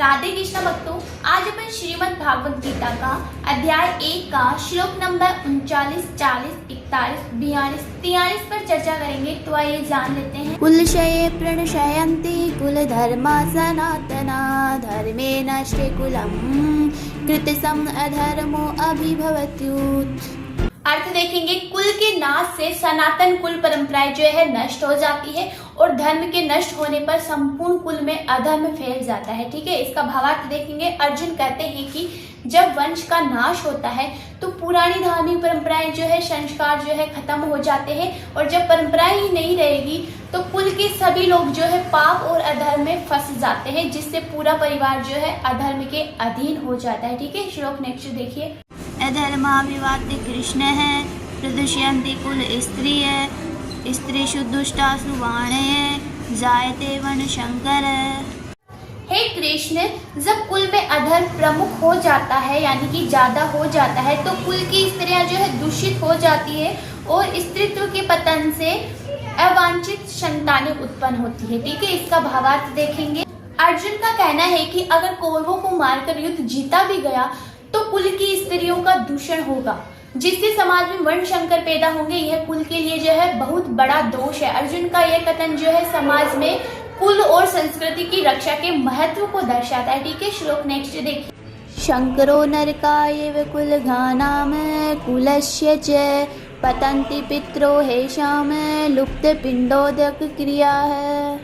राधे कृष्ण भक्तों, आज अपन श्रीमद् भागवत गीता का अध्याय 1 का श्लोक नंबर 39, 40, 41, 42, 43 पर चर्चा करेंगे। तो आइए जान लेते हैं। कुलक्षये प्रणशयन्ति कुलधर्मा सनातना धर्मे नष्टे कुलम् कृतसम् अधर्मो अभिभवत्युत। अर्थ देखेंगे, कुल के नाश से सनातन कुल परंपराएं जो है नष्ट हो जाती है और धर्म के नष्ट होने पर संपूर्ण कुल में अधर्म फैल जाता है। ठीक है, इसका भावार्थ देखेंगे। अर्जुन कहते हैं कि जब वंश का नाश होता है तो पुरानी धार्मिक परंपराएं जो है, संस्कार जो है खत्म हो जाते हैं और जब परंपराएं ही नहीं रहेगी तो कुल के सभी लोग जो है पाप और अधर्म में फंस जाते हैं, जिससे पूरा परिवार जो है अधर्म के अधीन हो जाता है। ठीक है, श्लोक नेक्स्ट देखिए। अधर्माभिवाद्य कृष्ण है प्रदुष्यन्ति कुल स्त्रिय स्त्रीषु दुष्टासु वाणय जायते वर्णशंकर। हे कृष्ण, जब कुल में अधर्म प्रमुख हो जाता है यानी कि ज्यादा हो जाता है तो कुल की स्त्रियां जो है दूषित हो जाती है और स्त्रीत्व के पतन से अवांछित संतानें उत्पन्न होती है। ठीक है, इसका भावार्थ देखेंगे। अर्जुन का कहना है कि अगर कौरवों को मारकर युद्ध जीता भी गया तो कुल की स्त्रियों का दूषण होगा, जिससे समाज में वर्ण शंकर पैदा होंगे। यह कुल के लिए जो है बहुत बड़ा दोष है। अर्जुन का यह कथन जो है समाज में कुल और संस्कृति की रक्षा के महत्व को दर्शाता है। ठीक है, श्लोक नेक्स्ट देखिए। शंकरो नरकायैव कुलघानाम कुलस्य च पतन्ति पितरो हेषाम लुप्तपिण्डोदक क्रिया है।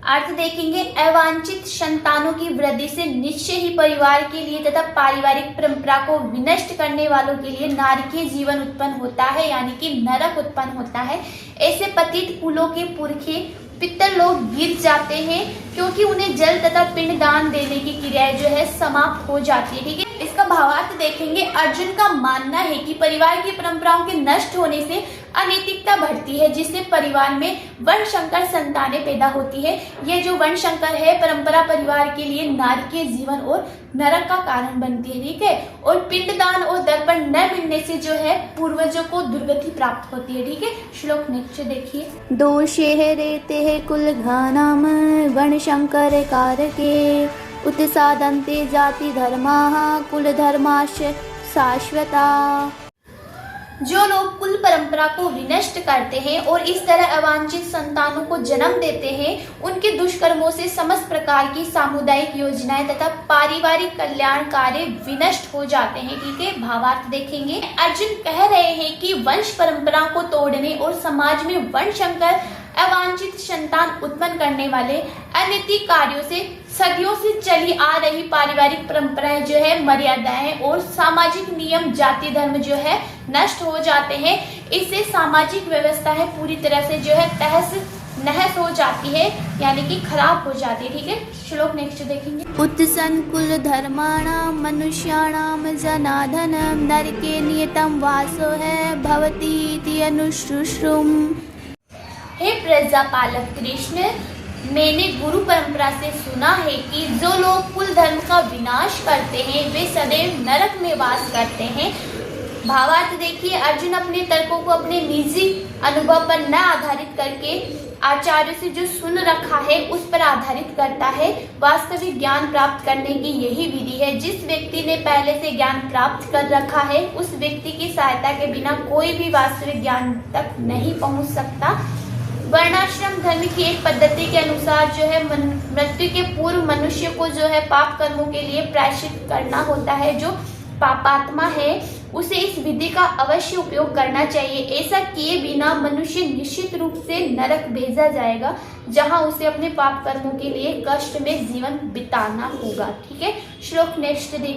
अर्थ देखेंगे, अवांछित संतानों की वृद्धि से निश्चय ही परिवार के लिए तथा पारिवारिक परंपरा को विनष्ट करने वालों के लिए नारकीय जीवन उत्पन्न होता है, यानी कि नरक उत्पन्न होता है। ऐसे पतित कुलों के पुरखे पितर लोग गिर जाते हैं क्योंकि उन्हें जल तथा पिंड दान देने की क्रियाएं जो है समाप्त हो जाती है। ठीक है, इसका भावार्थ देखेंगे। अर्जुन का मानना है कि परिवार की परंपराओं के नष्ट होने से अनैतिकता बढ़ती है, जिससे परिवार में वर्ण शंकर संतानें पैदा होती है। ये जो वर्ण शंकर है परंपरा परिवार के लिए नारकीय जीवन और नरक का कारण बनती है। ठीक है, और पिंडदान और दर्पण न मिलने से जो है पूर्वजों को दुर्गति प्राप्त होती है। ठीक है, श्लोक नेक्स्ट देखिए। दोषे रेते कुलघानाम वर्णशंकर कारके उत्सादन्ते जाति धर्माः कुलधर्माश्च शाश्वता। जो लोग कुल परंपरा को विनष्ट करते हैं और इस तरह अवांछित संतानों को जन्म देते हैं, उनके दुष्कर्मों से समस्त प्रकार की सामुदायिक योजनाएं तथा पारिवारिक कल्याण कार्य विनष्ट हो जाते हैं। ठीक है, भावार्थ देखेंगे। अर्जुन कह रहे हैं कि वंश परंपरा को तोड़ने और समाज में वर्ण शंकर अवांछित संतान उत्पन्न करने वाले अनैतिक कार्यों से सदियों से चली आ रही पारिवारिक परंपराएं जो है, मर्यादाएं और सामाजिक नियम, जाति धर्म जो है नष्ट हो जाते हैं। इससे सामाजिक व्यवस्था है पूरी तरह से जो है तहस नहस हो जाती है, यानी कि खराब हो जाती है। ठीक है, श्लोक नेक्स्ट देखेंगे। उत्सन् कुल धर्माणाम मनुष्याणाम जनार्दनम नरके नियतम वासो है भवती अनुश्रुश्रुम। हे प्रजापालक कृष्ण, मैंने गुरु परंपरा से सुना है कि जो लोग कुल धर्म का विनाश करते हैं वे सदैव नरक में वास करते हैं। भावार्थ देखिए। अर्जुन अपने तर्कों को अपने निजी अनुभव पर न आधारित करके आचार्य से जो सुन रखा है उस पर आधारित करता है। वास्तविक ज्ञान प्राप्त करने की यही विधि है। जिस व्यक्ति ने पहले से ज्ञान प्राप्त कर रखा है उस व्यक्ति की सहायता के बिना कोई भी वास्तविक ज्ञान तक नहीं पहुंच सकता। वर्णाश्रम धर्म की एक पद्धति के अनुसार जो है मृत्यु के पूर्व मनुष्य को जो है पाप कर्मों के लिए प्रायश्चित करना होता है। जो पापात्मा है उसे इस विधि का अवश्य उपयोग करना चाहिए। ऐसा किए बिना मनुष्य निश्चित रूप से नरक भेजा जाएगा, जहां उसे अपने पाप कर्मों के लिए कष्ट में जीवन बिताना होगा। ठीक है, श्लोक नेक्स्ट देखिए।